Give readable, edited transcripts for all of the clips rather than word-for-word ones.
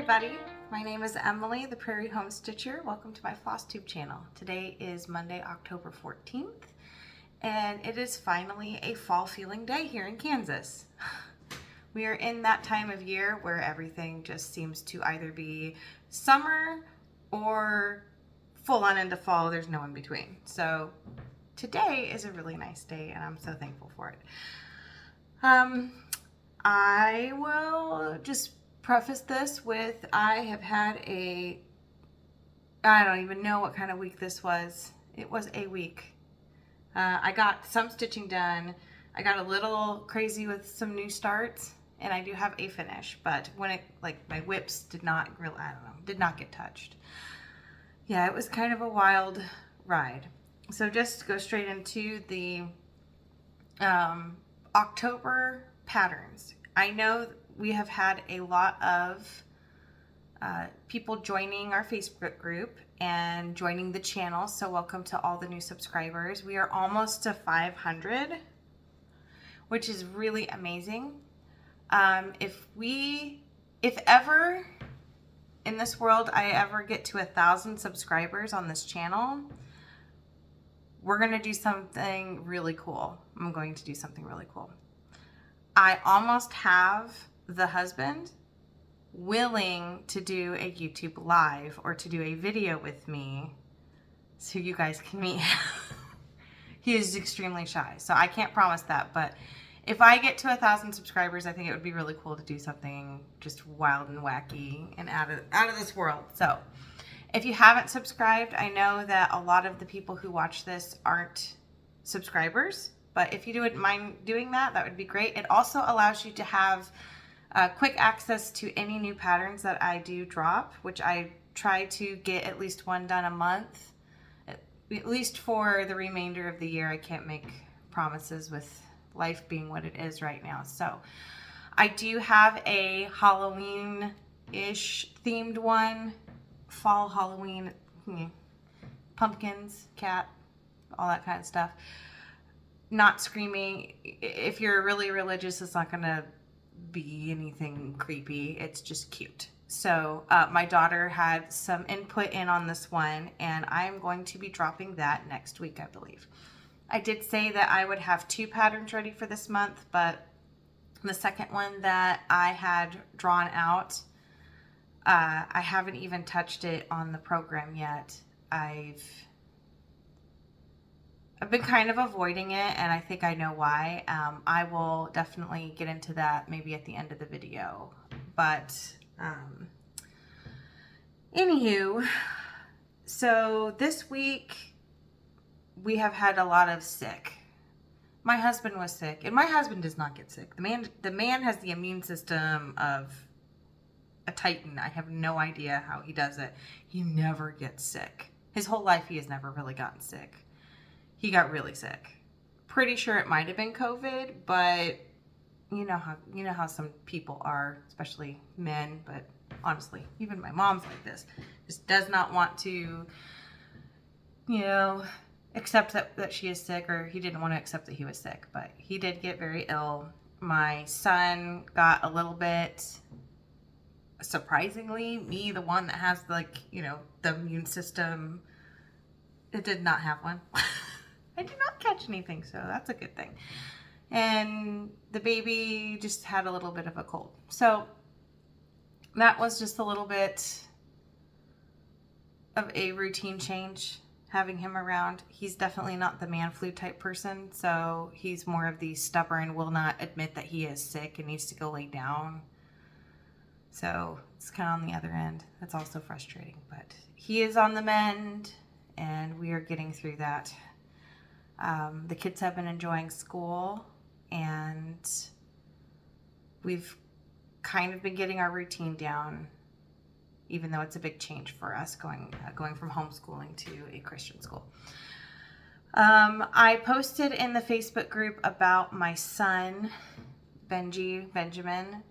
everybody, my name is Emily, the Prarie Home Stitcher. Welcome to my Flosstube channel. Today is Monday, October 14th, and it is finally a fall feeling day here in Kansas. We are in that time of year where everything just seems to either be summer or full on into fall. There's no in between. So today is a really nice day and I'm so thankful for it. I will just preface this with I have had I don't even know what kind of week this was. It was a week. I got some stitching done. I got a little crazy with some new starts, and I do have a finish, but when it, like, my WIPS did not get touched. Yeah, it was kind of a wild ride. So just to go straight into the October patterns. I know we have had a lot of people joining our Facebook group and joining the channel, so welcome to all the new subscribers. We are almost to 500, which is really amazing. If ever in this world I ever get to 1,000 subscribers on this channel, we're gonna do something really cool. I'm going to do something really cool. I almost have the husband willing to do a YouTube live or to do a video with me so you guys can meet him. He is extremely shy, so I can't promise that, but if I get to 1,000 subscribers, I think it would be really cool to do something just wild and wacky and out of this world. So if you haven't subscribed, I know that a lot of the people who watch this aren't subscribers, but if you wouldn't mind doing that, that would be great. It also allows you to have quick access to any new patterns that I do drop, which I try to get at least one done a month, at least for the remainder of the year. I can't make promises with life being what it is right now. So I do have a Halloween-ish themed one, fall Halloween, pumpkins, cat, all that kind of stuff. Not screaming. If you're really religious, it's not gonna be anything creepy. It's just cute. So my daughter had some input in on this one, and I'm going to be dropping that next week, I believe. I did say that I would have 2 patterns ready for this month, but the second one that I had drawn out, I haven't even touched it on the program yet. I've been kind of avoiding it, and I think I know why. I will definitely get into that maybe at the end of the video. But anywho, so this week we have had a lot of sick. My husband was sick, and my husband does not get sick. The man has the immune system of a titan. I have no idea how he does it. He never gets sick. His whole life he has never really gotten sick. He got really sick. Pretty sure it might have been COVID, but you know how some people are, especially men, but honestly, even my mom's like this. Just does not want to, accept that she is sick, or he didn't want to accept that he was sick, but he did get very ill. My son got a little bit, surprisingly, me, the one that has the immune system, it did not have one. I did not catch anything, so that's a good thing. And the baby just had a little bit of a cold. So that was just a little bit of a routine change, having him around. He's definitely not the man flu type person, so he's more of the stubborn, will not admit that he is sick and needs to go lay down. So it's kind of on the other end. That's also frustrating, but he is on the mend and we are getting through that. The kids have been enjoying school, and we've kind of been getting our routine down, even though it's a big change for us going from homeschooling to a Christian school. I posted in the Facebook group about my son, Benjamin.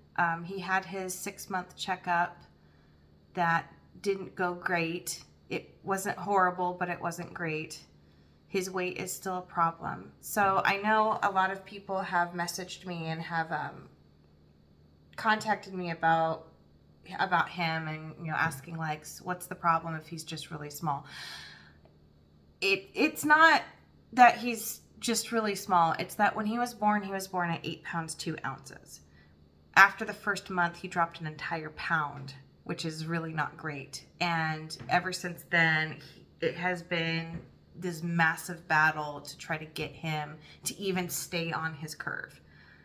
He had his 6-month checkup that didn't go great. It wasn't horrible, but it wasn't great. His weight is still a problem. So I know a lot of people have messaged me and have contacted me about about him and, you know, asking like, what's the problem if he's just really small? It's not that he's just really small. It's that when he was born at 8 pounds 2 ounces. After the first month, he dropped an entire pound, which is really not great. And ever since then, it has been this massive battle to try to get him to even stay on his curve,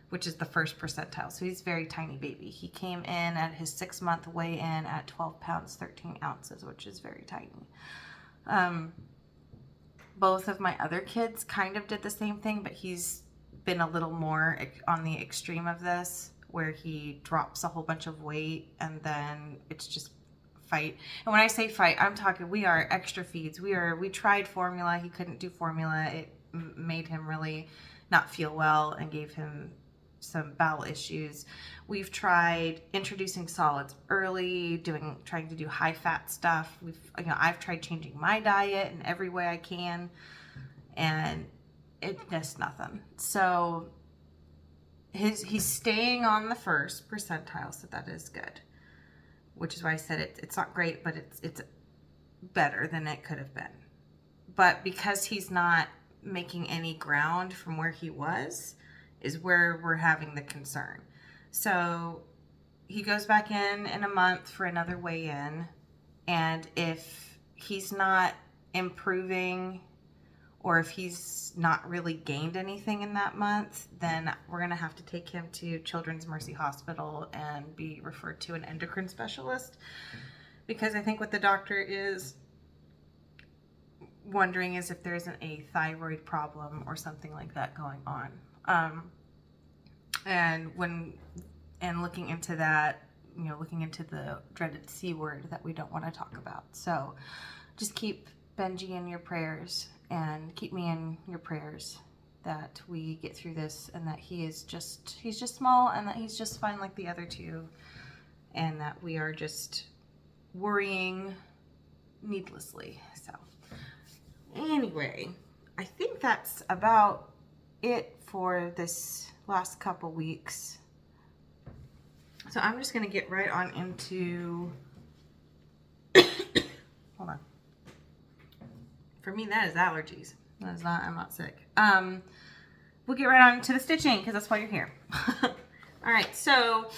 which is the first percentile. So he's a very tiny baby. He came in at his 6-month weigh-in at 12 pounds 13 ounces, which is very tiny. Both of my other kids kind of did the same thing, but he's been a little more on the extreme of this, where he drops a whole bunch of weight and then it's just fight. And when I say fight, I'm talking, we are extra feeds. We tried formula. He couldn't do formula. It made him really not feel well and gave him some bowel issues. We've tried introducing solids early, trying to do high fat stuff. I've tried changing my diet in every way I can, and it's just nothing. So he's staying on the first percentile, so that is good. Which is why I said it's not great, but it's better than it could have been. But because he's not making any ground from where he was, is where we're having the concern. So he goes back in a month for another weigh-in, and if he's not improving or if he's not really gained anything in that month, then we're going to have to take him to Children's Mercy Hospital and be referred to an endocrine specialist, because I think what the doctor is wondering is if there isn't a thyroid problem or something like that going on. And looking into that, you know, looking into the dreaded C word that we don't want to talk about. So just keep Benji in your prayers and keep me in your prayers that we get through this, and that he's just small, and that he's just fine like the other two, and that we are just worrying needlessly. So anyway, I think that's about it for this last couple weeks. So I'm just going to get right on into hold on. For me, that is allergies. That is not, I'm not sick. We'll get right on to the stitching, because that's why you're here. All right, so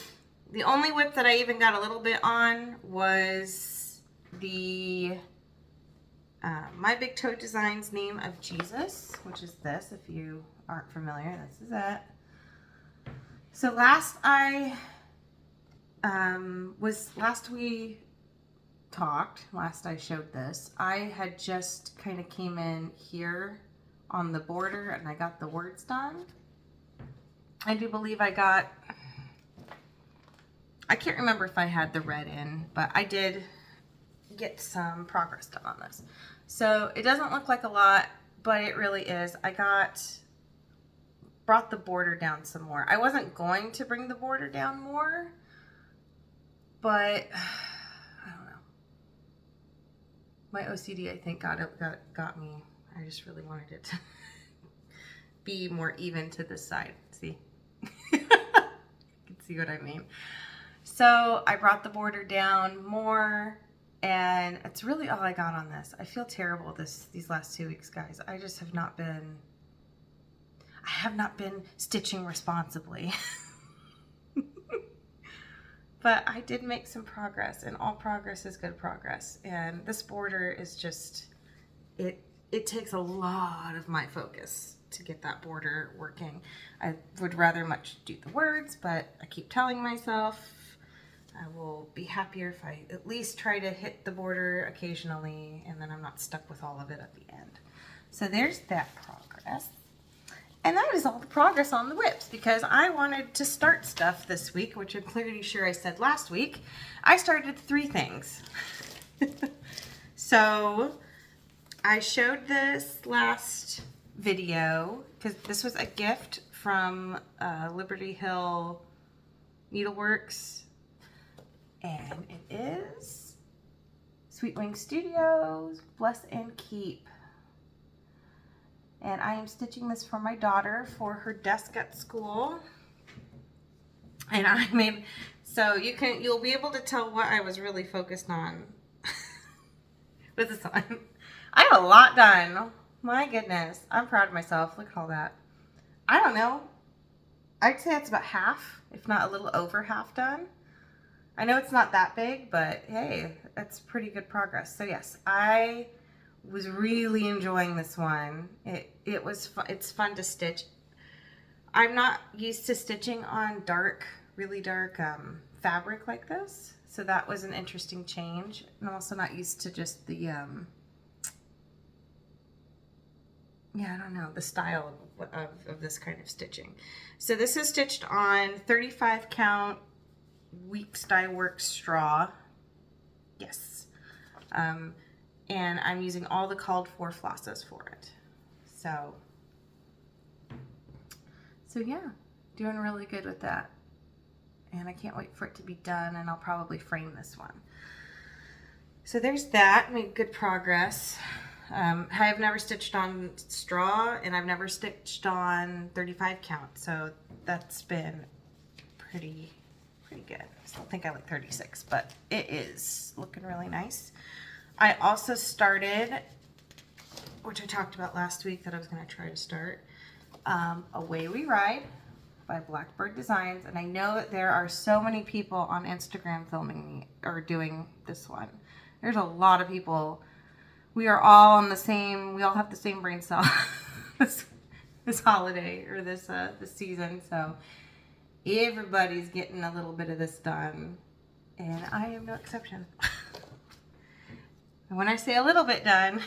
the only whip that I even got a little bit on was the My Big Toe Designs Name of Jesus, which is this. If you aren't familiar, this is it. So last I showed this, I had just kind of came in here on the border and I got the words done. I do believe I can't remember if I had the red in, but I did get some progress done on this. So it doesn't look like a lot, but it really is. Brought the border down some more. I wasn't going to bring the border down more, but I don't know. My OCD, I think, got me. I just really wanted it to be more even to this side. See? You can see what I mean. So I brought the border down more, and it's really all I got on this. I feel terrible these last 2 weeks, guys. I just have not been stitching responsibly. But I did make some progress, and all progress is good progress. And this border is just, it takes a lot of my focus to get that border working. I would rather much do the words, but I keep telling myself I will be happier if I at least try to hit the border occasionally, and then I'm not stuck with all of it at the end. So there's that progress. And that is all the progress on the whips, because I wanted to start stuff this week, which I'm pretty sure I said last week. I started 3 things. So I showed this last video because this was a gift from Liberty Hill Needleworks, and it is Sweetwing Studios, Bless and Keep. And I am stitching this for my daughter for her desk at school. And I made So you'll be able to tell what I was really focused on with this one. I have a lot done. My goodness. I'm proud of myself. Look at all that. I don't know. I'd say it's about half, if not a little over half done. I know it's not that big, but hey, that's pretty good progress. So yes, I was really enjoying this one. It's fun to stitch. I'm not used to stitching on really dark fabric like this. So that was an interesting change. And I'm also not used to just the, I don't know, the style of this kind of stitching. So this is stitched on 35 count WIPS Dye Works straw. Yes. And I'm using all the called for flosses for it. So yeah, doing really good with that. And I can't wait for it to be done, and I'll probably frame this one. So there's that. Made good progress. I've never stitched on straw, and I've never stitched on 35 count, so that's been pretty good. I still think I like 36, but it is looking really nice. I also started, which I talked about last week that I was going to try to start, Away We Ride by Blackbird Designs, and I know that there are so many people on Instagram filming me or doing this one. There's a lot of people. We are all on the same, we all have the same brain cell this holiday or this season, so everybody's getting a little bit of this done, and I am no exception. And when I say a little bit done,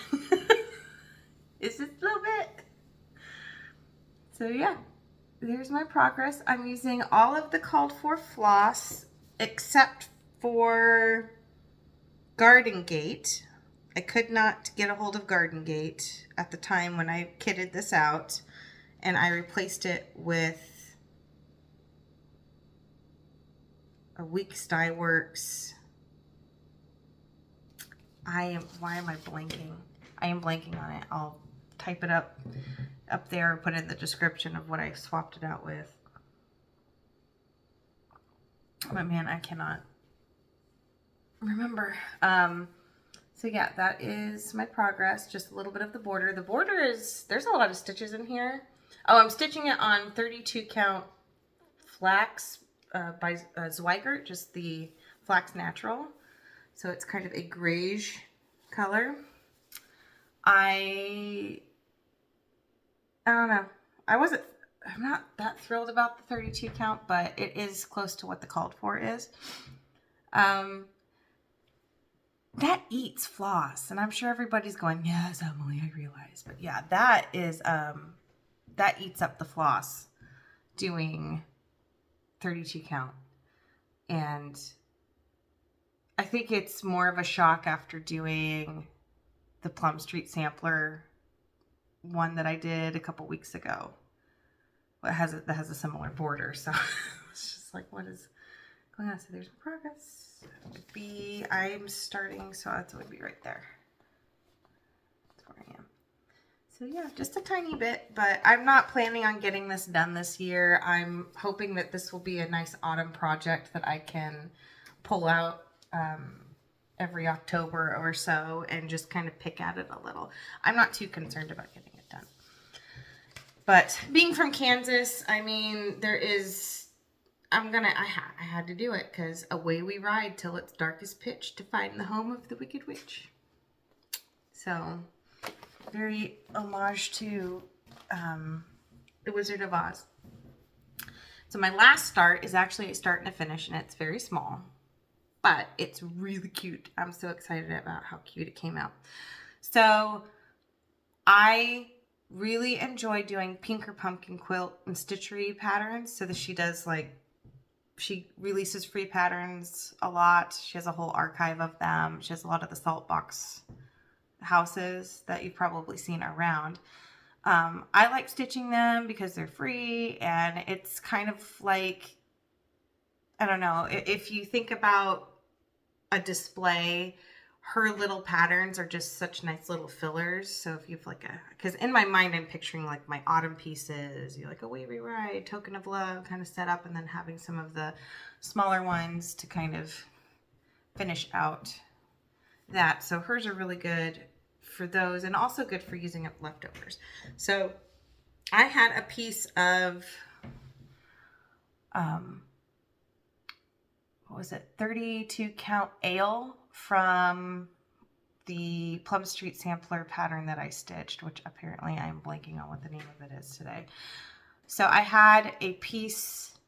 it's just a little bit. So yeah, there's my progress. I'm using all of the called for floss except for Garden Gate. I could not get a hold of Garden Gate at the time when I kitted this out, and I replaced it with a WIPS Dye Works. Why am I blanking? I am blanking on it. I'll type it up there and put in the description of what I swapped it out with. But man, I cannot remember. So yeah, that is my progress. Just a little bit of the border. The border there's a lot of stitches in here. Oh, I'm stitching it on 32 count Flax by Zweigart, just the Flax Natural. So it's kind of a grayish color. I don't know. I'm not that thrilled about the 32 count, but it is close to what the called for is. That eats floss, and I'm sure everybody's going, yes, Emily, I realize. But yeah, that eats up the floss doing 32 count. And I think it's more of a shock after doing the Plum Street Sampler one that I did a couple weeks ago. That has a similar border, so it's just like, what is going on? So there's progress. I'm starting, so that would be right there. That's where I am. So yeah, just a tiny bit, but I'm not planning on getting this done this year. I'm hoping that this will be a nice autumn project that I can pull out every October or so and just kind of pick at it a little. I'm not too concerned about getting it done. But being from Kansas, I mean, I had to do it because away we ride till it's dark as pitch to find the home of the Wicked Witch. So, very homage to the Wizard of Oz. So my last start is actually a start and a finish, and it's very small, but it's really cute. I'm so excited about how cute it came out. So I really enjoy doing Pinker Pumpkin quilt and stitchery patterns. So that she releases free patterns a lot. She has a whole archive of them. She has a lot of the salt box houses that you've probably seen around. I like stitching them because they're free, and it's kind of like, I don't know, if you think about a display, her little patterns are just such nice little fillers. So if you've like because in my mind I'm picturing like my autumn pieces, you like a wavy ride, token of love kind of set up, and then having some of the smaller ones to kind of finish out that. So hers are really good for those, and also good for using up leftovers. So I had a piece of what was it, 32 count ale from the Plum Street Sampler pattern that I stitched, which apparently I'm blanking on what the name of it is today. So I had a piece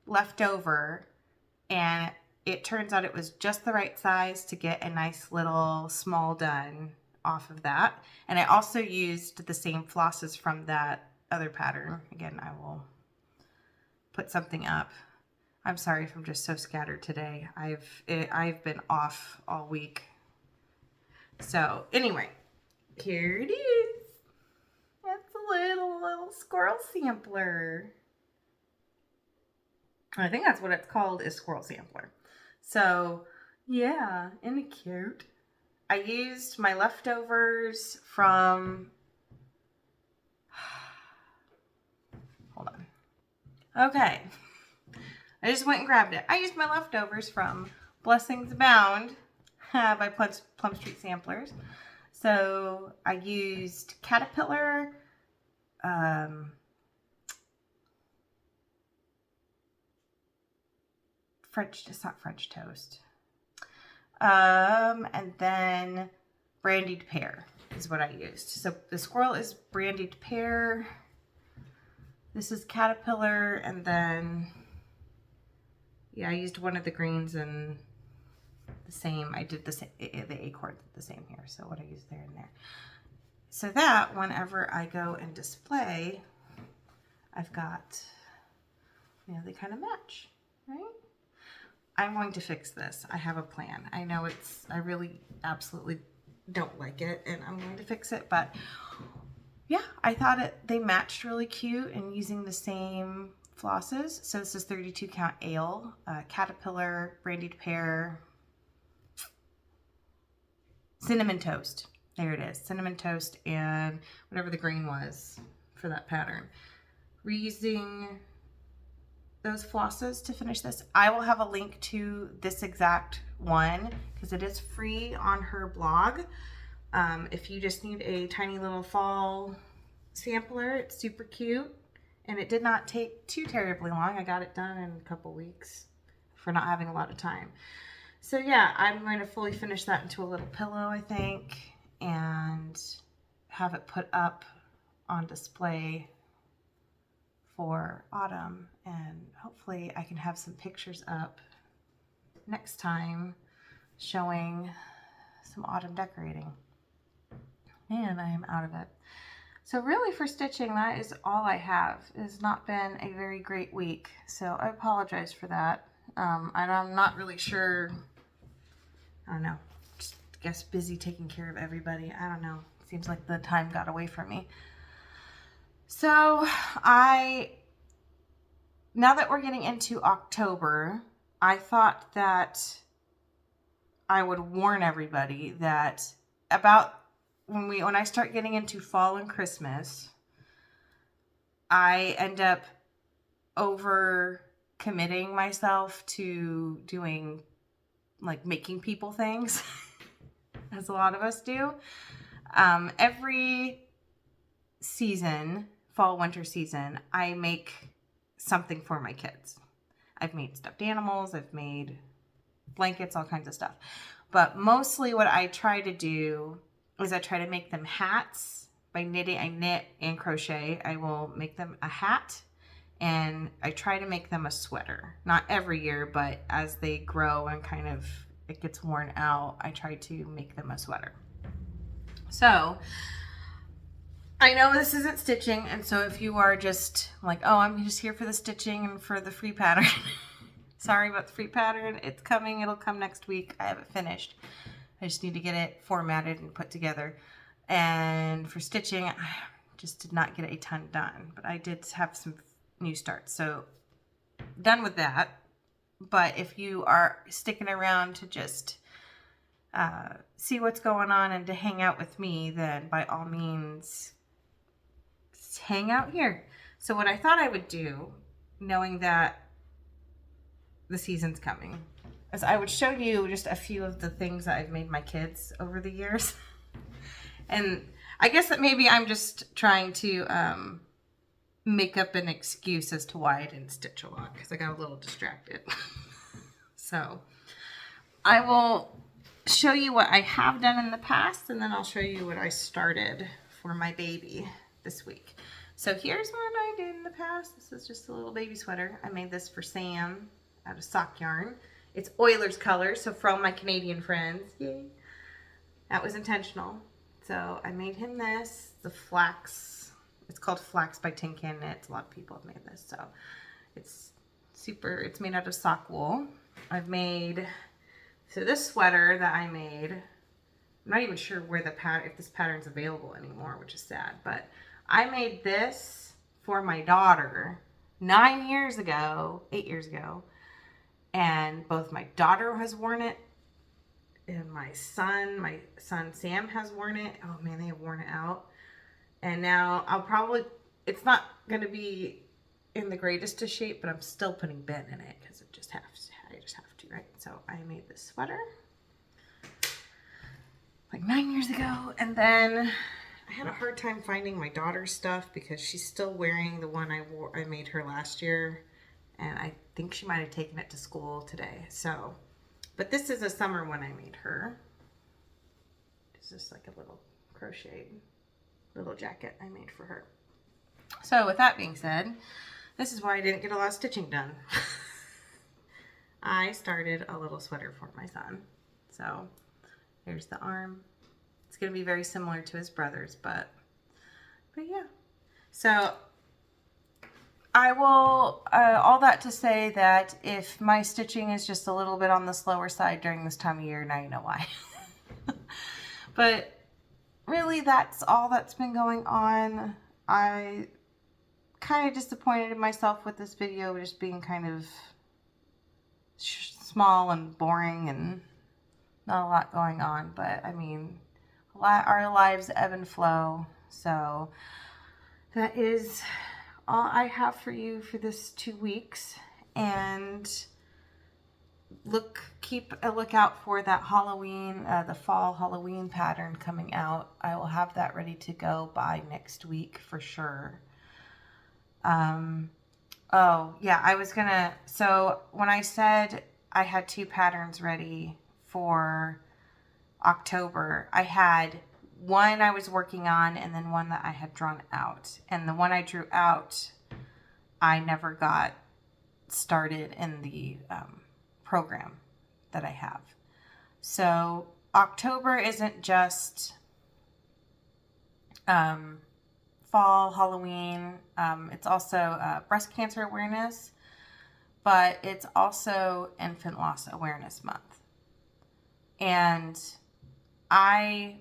left over, and it turns out it was just the right size to get a nice little small done off of that. And I also used the same flosses from that other pattern. Again, I will put something up. I'm sorry if I'm just so scattered today. I've been off all week. So anyway, here it is. It's a little squirrel sampler. I think that's what it's called, is Squirrel Sampler. So yeah, isn't it cute? I used my leftovers from, hold on. Okay. I just went and grabbed it. I used my leftovers from Blessings Abound by Plum Street Samplers. So I used Catapillar, it's not French toast. And then Brandied Pear is what I used. So the squirrel is Brandied Pear. This is Catapillar, and then yeah, I used one of the greens and the same. I did the same, the acorn the same here. So what I used there and there. So that whenever I go and display, I've got, you know, they kind of match, right? I'm going to fix this. I have a plan. I know I really absolutely don't like it, and I'm going to fix it, but yeah, I thought they matched really cute and using the same flosses. So this is 32 count ale, Catapillar, Brandied Pear, cinnamon toast. There it is, cinnamon toast, and whatever the green was for that pattern. Reusing those flosses to finish this. I will have a link to this exact one because it is free on her blog. If you just need a tiny little fall sampler, it's super cute. And it did not take too terribly long. I got it done in a couple weeks for not having a lot of time. So yeah, I'm going to fully finish that into a little pillow, I think, and have it put up on display for autumn. And hopefully I can have some pictures up next time showing some autumn decorating. And I am out of it. So really for stitching, that is all I have. It has not been a very great week, so I apologize for that. I'm not really sure, I don't know, just I guess busy taking care of everybody. I don't know, it seems like the time got away from me. So now that we're getting into October, I thought that I would warn everybody that about when I start getting into fall and Christmas, I end up over committing myself to doing, like, making people things, as a lot of us do. Every season, fall, winter season, I make something for my kids. I've made stuffed animals, I've made blankets, all kinds of stuff. But mostly what I try to do is I try to make them hats by knitting. I knit and crochet. I will make them a hat, and I try to make them a sweater. Not every year, but as they grow and kind of it gets worn out, I try to make them a sweater. So I know this isn't stitching, and so if you are just like, oh, I'm just here for the stitching and for the free pattern, sorry about the free pattern. It's coming. It'll come next week. I have it finished. I just need to get it formatted and put together. And for stitching, I just did not get a ton done, but I did have some new starts. So done with that. But if you are sticking around to just see what's going on and to hang out with me, then by all means, hang out here. So what I thought I would do, knowing that the season's coming, is I would show you just a few of the things that I've made my kids over the years. And I guess that maybe I'm just trying to make up an excuse as to why I didn't stitch a lot, because I got a little distracted. So I will show you what I have done in the past, and then I'll show you what I started for my baby this week. So here's what I did in the past. This is just a little baby sweater. I made this for Sam out of sock yarn. It's Oilers color, so for all my Canadian friends, yay. That was intentional. So I made him this, the Flax. It's called Flax by Punkin. It's a lot of people have made this, so it's super. It's made out of sock wool. I've made, so this sweater that I made, I'm not even sure where the pattern, if this pattern's available anymore, which is sad, but I made this for my daughter 8 years ago, and both my daughter has worn it and my son Sam has worn it. Oh man, they have worn it out. And now it's not going to be in the greatest of shape, but I'm still putting Ben in it because I just have to, right? So I made this sweater like 9 years ago, and then I had a hard time finding my daughter's stuff because she's still wearing the one I made her last year, and I think she might have taken it to school today. So, but this is a summer one I made her. It's just like a little crocheted little jacket I made for her. So with that being said, this is why I didn't get a lot of stitching done. I started a little sweater for my son. So here's the arm. It's going to be very similar to his brother's, but yeah. So I will, all that to say that if my stitching is just a little bit on the slower side during this time of year, now you know why. But really, that's all that's been going on. I kind of disappointed in myself with this video just being kind of small and boring and not a lot going on, but I mean, our lives ebb and flow. So that is all I have for you for this 2 weeks, and keep a lookout for that Halloween, the fall Halloween pattern coming out. I will have that ready to go by next week for sure. Oh yeah, so when I said I had 2 patterns ready for October, I had one I was working on and then one that I had drawn out. And the one I drew out, I never got started in the program that I have. So October isn't just fall, Halloween. It's also breast cancer awareness, but it's also Infant Loss Awareness Month. And I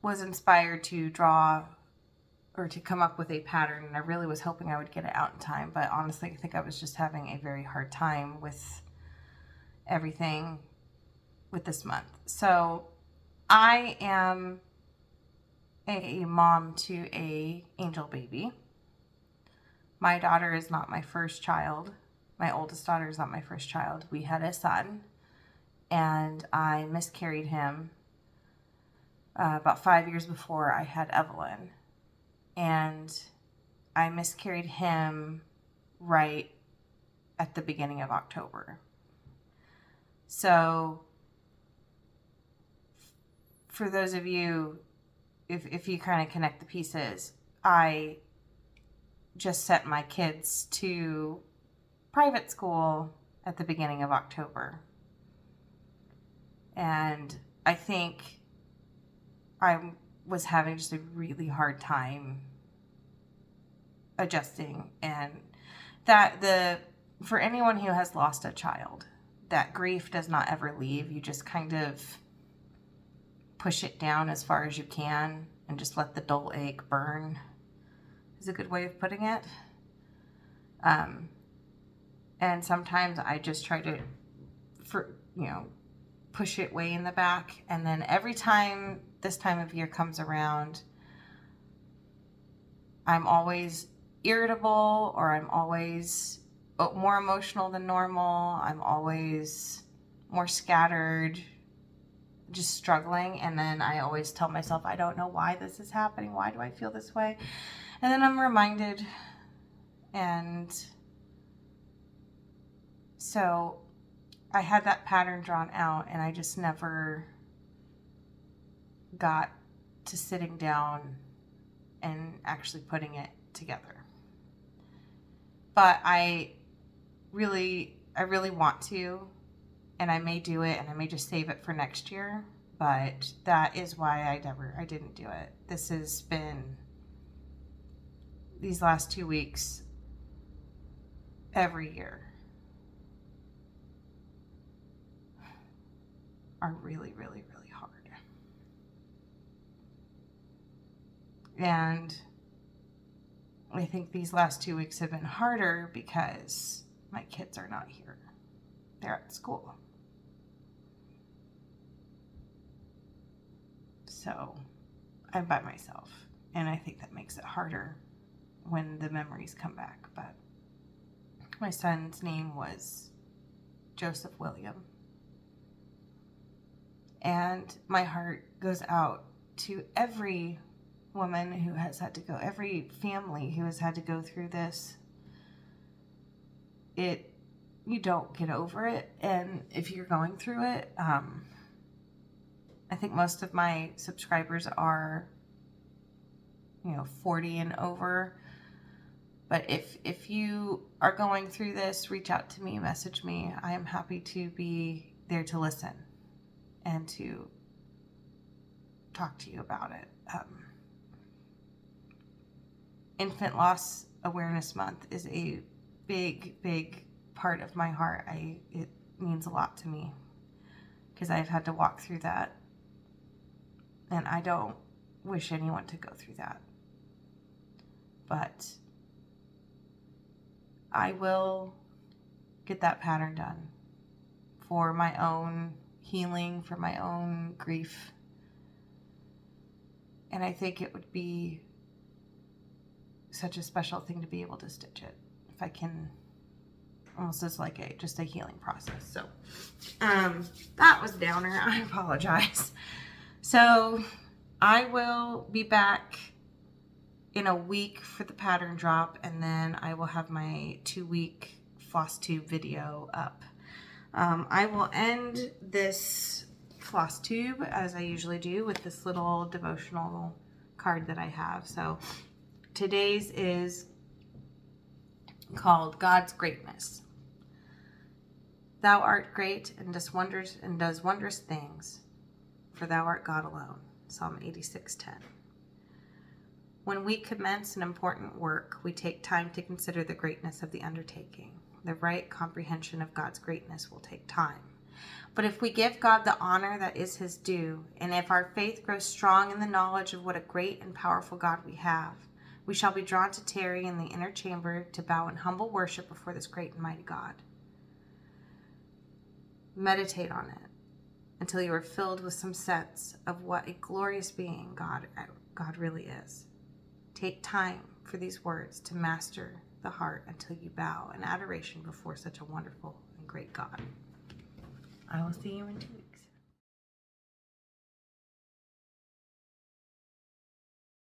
was inspired to draw or to come up with a pattern, and I really was hoping I would get it out in time, but honestly I think I was just having a very hard time with everything with this month. So I am a mom to a angel baby. My daughter is not my first child. My oldest daughter is not my first child. We had a son, and I miscarried him about 5 years before I had Evelyn. And I miscarried him right at the beginning of October. So for those of you, if you kind of connect the pieces, I just sent my kids to private school at the beginning of October. And I think I was having just a really hard time adjusting, and for anyone who has lost a child, that grief does not ever leave. You just kind of push it down as far as you can and just let the dull ache burn, is a good way of putting it. And sometimes I just try to, push it way in the back. And then every time this time of year comes around, I'm always irritable, or I'm always more emotional than normal. I'm always more scattered, just struggling. And then I always tell myself, I don't know why this is happening. Why do I feel this way? And then I'm reminded. And so I had that pattern drawn out, and I just never got to sitting down and actually putting it together. But I really want to, and I may do it, and I may just save it for next year. But that is why I didn't do it. This has been, these last 2 weeks, every year, are really hard. And I think these last 2 weeks have been harder because my kids are not here. They're at school. So I'm by myself. And I think that makes it harder when the memories come back. But my son's name was Joseph William. And my heart goes out to every woman who has had to go, every family who has had to go through this. You don't get over it. And if you're going through it, I think most of my subscribers are, 40 and over. But if you are going through this, reach out to me, message me. I am happy to be there to listen and to talk to you about it. Infant Loss Awareness Month is a big part of my heart. It means a lot to me because I've had to walk through that, and I don't wish anyone to go through that. But I will get that pattern done for my own healing, for my own grief. And I think it would be such a special thing to be able to stitch it, if I can, almost as like just a healing process. So that was downer. I apologize. So I will be back in a week for the pattern drop, and then I will have my 2-week Flosstube video up. I will end this Flosstube, as I usually do, with this little devotional card that I have. So today's is called God's Greatness. Thou art great and does wondrous things, for thou art God alone. Psalm 86:10. When we commence an important work, we take time to consider the greatness of the undertaking. The right comprehension of God's greatness will take time. But if we give God the honor that is his due, and if our faith grows strong in the knowledge of what a great and powerful God we have, we shall be drawn to tarry in the inner chamber to bow in humble worship before this great and mighty God. Meditate on it until you are filled with some sense of what a glorious being God really is. Take time for these words to master the heart until you bow in adoration before such a wonderful and great God. I will see you in 2 weeks.